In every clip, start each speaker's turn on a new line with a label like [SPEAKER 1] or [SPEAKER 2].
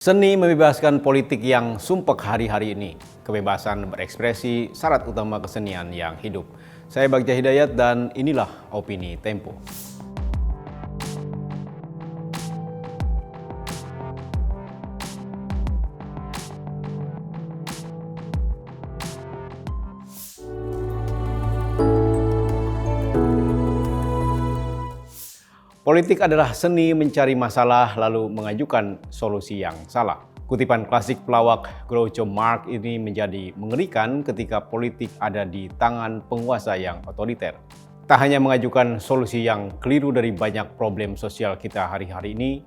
[SPEAKER 1] Seni membebaskan politik yang sumpek hari-hari ini. Kebebasan berekspresi syarat utama kesenian yang hidup. Saya Bagja Hidayat dan inilah Opini Tempo. Politik adalah seni mencari masalah lalu mengajukan solusi yang salah. Kutipan klasik pelawak Groucho Marx ini menjadi mengerikan ketika politik ada di tangan penguasa yang otoriter. Tak hanya mengajukan solusi yang keliru dari banyak problem sosial kita hari-hari ini,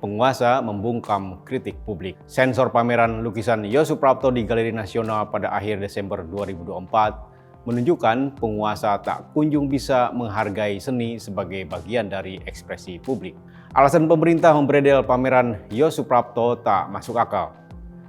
[SPEAKER 1] penguasa membungkam kritik publik. Sensor pameran lukisan Yo Suprapto di Galeri Nasional pada akhir Desember 2024 menunjukkan penguasa tak kunjung bisa menghargai seni sebagai bagian dari ekspresi publik. Alasan pemerintah memberedel pameran Yo Suprapto tak masuk akal,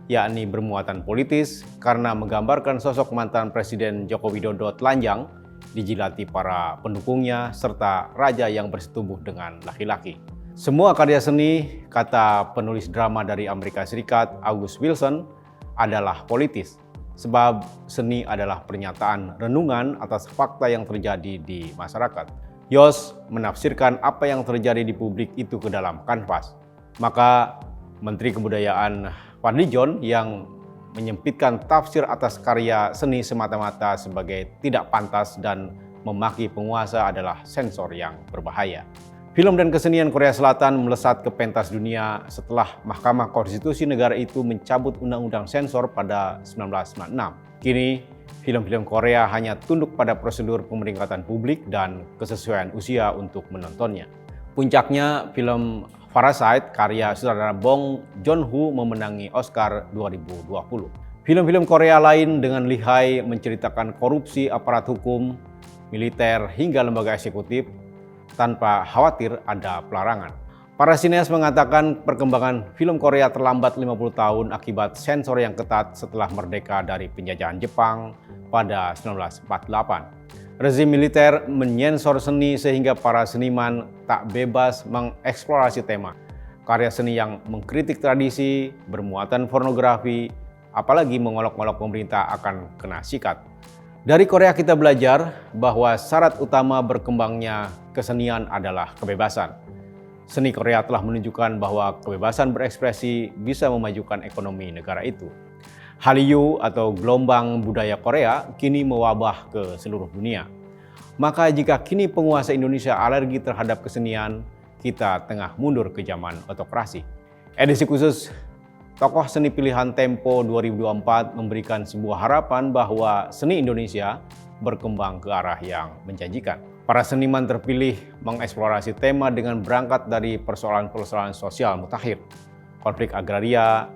[SPEAKER 1] yakni bermuatan politis karena menggambarkan sosok mantan Presiden Joko Widodo telanjang, dijilati para pendukungnya, serta raja yang bersetubuh dengan laki-laki. Semua karya seni, kata penulis drama dari Amerika Serikat, August Wilson, adalah politis. Sebab seni adalah pernyataan renungan atas fakta yang terjadi di masyarakat. Yos menafsirkan apa yang terjadi di publik itu ke dalam kanvas. Maka Menteri Kebudayaan Fadlizon yang menyempitkan tafsir atas karya seni semata-mata sebagai tidak pantas dan memaki penguasa adalah sensor yang berbahaya. Film dan kesenian Korea Selatan melesat ke pentas dunia setelah Mahkamah Konstitusi negara itu mencabut undang-undang sensor pada 1996. Kini, film-film Korea hanya tunduk pada prosedur pemeringkatan publik dan kesesuaian usia untuk menontonnya. Puncaknya, film Parasite karya sutradara Bong Joon-ho memenangi Oscar 2020. Film-film Korea lain dengan lihai menceritakan korupsi aparat hukum, militer hingga lembaga eksekutif tanpa khawatir ada pelarangan. Para sineas mengatakan perkembangan film Korea terlambat 50 tahun akibat sensor yang ketat setelah merdeka dari penjajahan Jepang pada 1948. Rezim militer menyensor seni sehingga para seniman tak bebas mengeksplorasi tema. Karya seni yang mengkritik tradisi, bermuatan pornografi, apalagi mengolok-olok pemerintah akan kena sikat. Dari Korea kita belajar bahwa syarat utama berkembangnya kesenian adalah kebebasan. Seni Korea telah menunjukkan bahwa kebebasan berekspresi bisa memajukan ekonomi negara itu. Hallyu atau gelombang budaya Korea kini mewabah ke seluruh dunia. Maka jika kini penguasa Indonesia alergi terhadap kesenian, kita tengah mundur ke zaman otokrasi. Edisi khusus Tokoh Seni Pilihan Tempo 2024 memberikan sebuah harapan bahwa seni Indonesia berkembang ke arah yang menjanjikan. Para seniman terpilih mengeksplorasi tema dengan berangkat dari persoalan-persoalan sosial mutakhir, konflik agraria,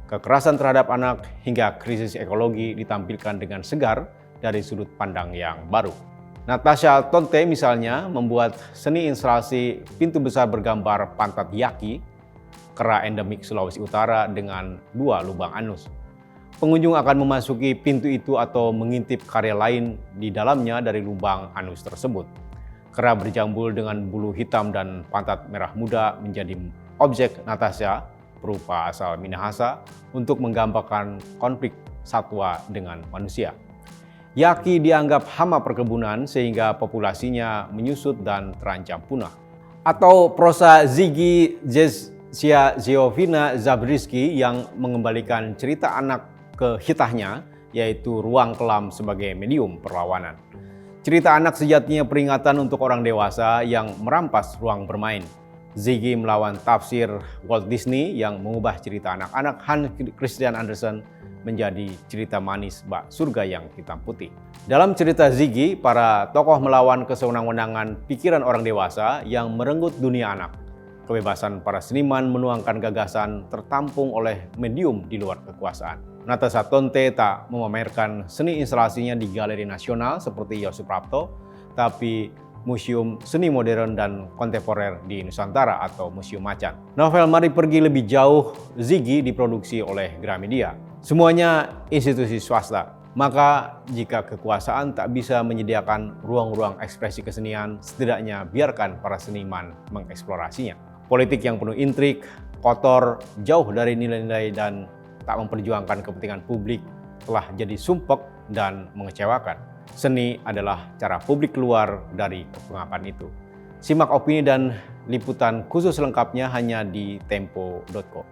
[SPEAKER 1] kekerasan terhadap anak, hingga krisis ekologi ditampilkan dengan segar dari sudut pandang yang baru. Natasha Tonte misalnya membuat seni instalasi pintu besar bergambar pantat yaki, kera endemik Sulawesi Utara dengan 2 lubang anus. Pengunjung akan memasuki pintu itu atau mengintip karya lain di dalamnya dari lubang anus tersebut. Kera berjambul dengan bulu hitam dan pantat merah muda menjadi objek Natasha berupa asal Minahasa untuk menggambarkan konflik satwa dengan manusia. Yaki dianggap hama perkebunan sehingga populasinya menyusut dan terancam punah. Atau prosa Ziggy Ziovina Zabriskie yang mengembalikan cerita anak ke hitahnya, yaitu ruang kelam sebagai medium perlawanan. Cerita anak sejatinya peringatan untuk orang dewasa yang merampas ruang bermain. Ziggy melawan tafsir Walt Disney yang mengubah cerita anak-anak Hans Christian Andersen menjadi cerita manis bak surga yang hitam putih. Dalam cerita Ziggy, para tokoh melawan kesewenang-wenangan pikiran orang dewasa yang merenggut dunia anak. Kebebasan para seniman menuangkan gagasan tertampung oleh medium di luar kekuasaan. Natasha Tonte tak memamerkan seni instalasinya di Galeri Nasional seperti Yo Suprapto, tapi Museum Seni Modern dan Kontemporer di Nusantara atau Museum Macan. Novel Mari Pergi Lebih Jauh Ziggy diproduksi oleh Gramedia. Semuanya institusi swasta. Maka jika kekuasaan tak bisa menyediakan ruang-ruang ekspresi kesenian, setidaknya biarkan para seniman mengeksplorasinya. Politik yang penuh intrik, kotor, jauh dari nilai-nilai dan tak memperjuangkan kepentingan publik telah jadi sumpek dan mengecewakan. Seni adalah cara publik keluar dari kepengapan itu. Simak opini dan liputan khusus lengkapnya hanya di tempo.co.